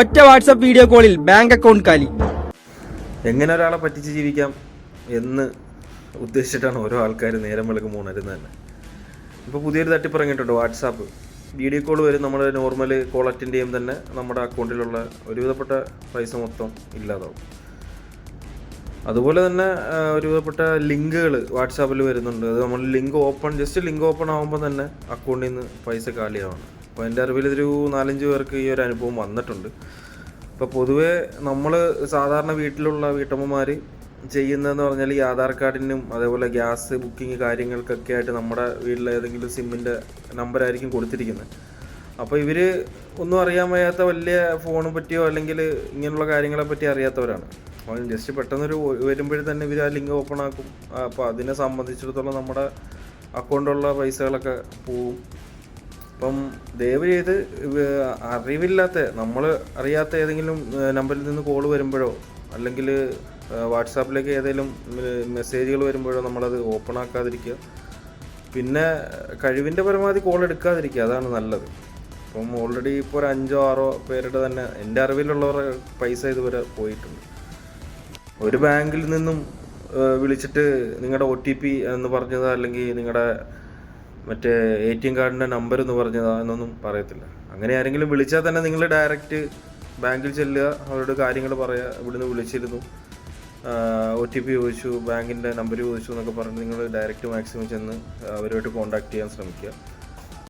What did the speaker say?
ഒറ്റ WhatsApp video കോളിൽ bank account കാലി. എങ്ങനെ ഒരാളെ പറ്റിച്ച് ജീവിക്കാം എന്ന് ഉദ്ദേശിച്ചിട്ടാണ് ഓരോ ആൾക്കാർ നേരം വെളുക്കുമ്പോൾ ഉണരുന്നത് തന്നെ. ഇപ്പോൾ പുതിയൊരു തട്ടിപ്പ് ഇറങ്ങിയിട്ടുണ്ട്. വാട്സാപ്പ് വീഡിയോ കോൾ വരും. നമ്മൾ നോർമൽ കോൾ അറ്റൻഡ് ചെയ്യുമ്പോൾ തന്നെ നമ്മുടെ അക്കൗണ്ടിലുള്ള ഒരുവിധപ്പെട്ട പൈസ മൊത്തം ഇല്ലാതാവും. അതുപോലെ തന്നെ ഒരുവിധപ്പെട്ട ലിങ്കുകൾ വാട്സാപ്പിൽ വരുന്നുണ്ട്. അത് നമ്മൾ ലിങ്ക് ഓപ്പൺ ആകുമ്പോൾ തന്നെ അക്കൗണ്ടിൽ നിന്ന് പൈസ കാലിയാവാണ്. അപ്പോൾ എൻ്റെ അറിവിൽ ഇതൊരു 4-5 പേർക്ക് ഈ ഒരു അനുഭവം വന്നിട്ടുണ്ട്. ഇപ്പോൾ പൊതുവേ നമ്മൾ സാധാരണ വീട്ടിലുള്ള വീട്ടമ്മമാർ ചെയ്യുന്നതെന്ന് പറഞ്ഞാൽ ഈ ആധാർ കാർഡിനും അതേപോലെ ഗ്യാസ് ബുക്കിംഗ് കാര്യങ്ങൾക്കൊക്കെ ആയിട്ട് നമ്മുടെ വീട്ടിൽ ഏതെങ്കിലും സിമ്മിൻ്റെ നമ്പറായിരിക്കും കൊടുത്തിരിക്കുന്നത്. അപ്പോൾ ഇവർ ഒന്നും അറിയാൻ വയ്യാത്ത വലിയ ഫോണെ പറ്റിയോ അല്ലെങ്കിൽ ഇങ്ങനെയുള്ള കാര്യങ്ങളെ പറ്റി അറിയാത്തവരാണ്. അപ്പോൾ ജസ്റ്റ് പെട്ടെന്നൊരു വരുമ്പോഴേ തന്നെ ഇവർ ആ ലിങ്ക് ഓപ്പൺ ആക്കും. അപ്പോൾ അതിനെ സംബന്ധിച്ചിടത്തോളം നമ്മുടെ അക്കൗണ്ടിലുള്ള പൈസകളൊക്കെ പോവും. അപ്പം ദയവ് ചെയ്ത് അറിവില്ലാത്ത നമ്മൾ അറിയാത്ത ഏതെങ്കിലും നമ്പറിൽ നിന്ന് കോൾ വരുമ്പോഴോ അല്ലെങ്കിൽ വാട്സാപ്പിലേക്ക് ഏതെങ്കിലും മെസ്സേജുകൾ വരുമ്പോഴോ നമ്മളത് ഓപ്പൺ ആക്കാതിരിക്കുക. പിന്നെ കഴിവിൻ്റെ പരമാവധി കോൾ എടുക്കാതിരിക്കുക, അതാണ് നല്ലത്. അപ്പം ഓൾറെഡി ഇപ്പോൾ ഒരു 5-6 പേരുടെ തന്നെ എൻ്റെ അറിവിലുള്ളവരുടെ പൈസ ഇതുവരെ പോയിട്ടുണ്ട്. ഒരു ബാങ്കിൽ നിന്നും വിളിച്ചിട്ട് നിങ്ങളുടെ OTP എന്ന് പറഞ്ഞതാ അല്ലെങ്കിൽ നിങ്ങളുടെ മറ്റേ ATM കാർഡിൻ്റെ നമ്പർ എന്ന് പറഞ്ഞതാ എന്നൊന്നും പറയത്തില്ല. അങ്ങനെ ആരെങ്കിലും വിളിച്ചാൽ തന്നെ നിങ്ങൾ ഡയറക്റ്റ് ബാങ്കിൽ ചെല്ലുക, അവരോട് കാര്യങ്ങൾ പറയുക. ഇവിടുന്ന് വിളിച്ചിരുന്നു, OTP ചോദിച്ചു, ബാങ്കിൻ്റെ നമ്പർ ചോദിച്ചു എന്നൊക്കെ പറഞ്ഞ് നിങ്ങൾ ഡയറക്റ്റ് മാക്സിമം ചെന്ന് അവരുമായിട്ട് കോൺടാക്ട് ചെയ്യാൻ ശ്രമിക്കുക.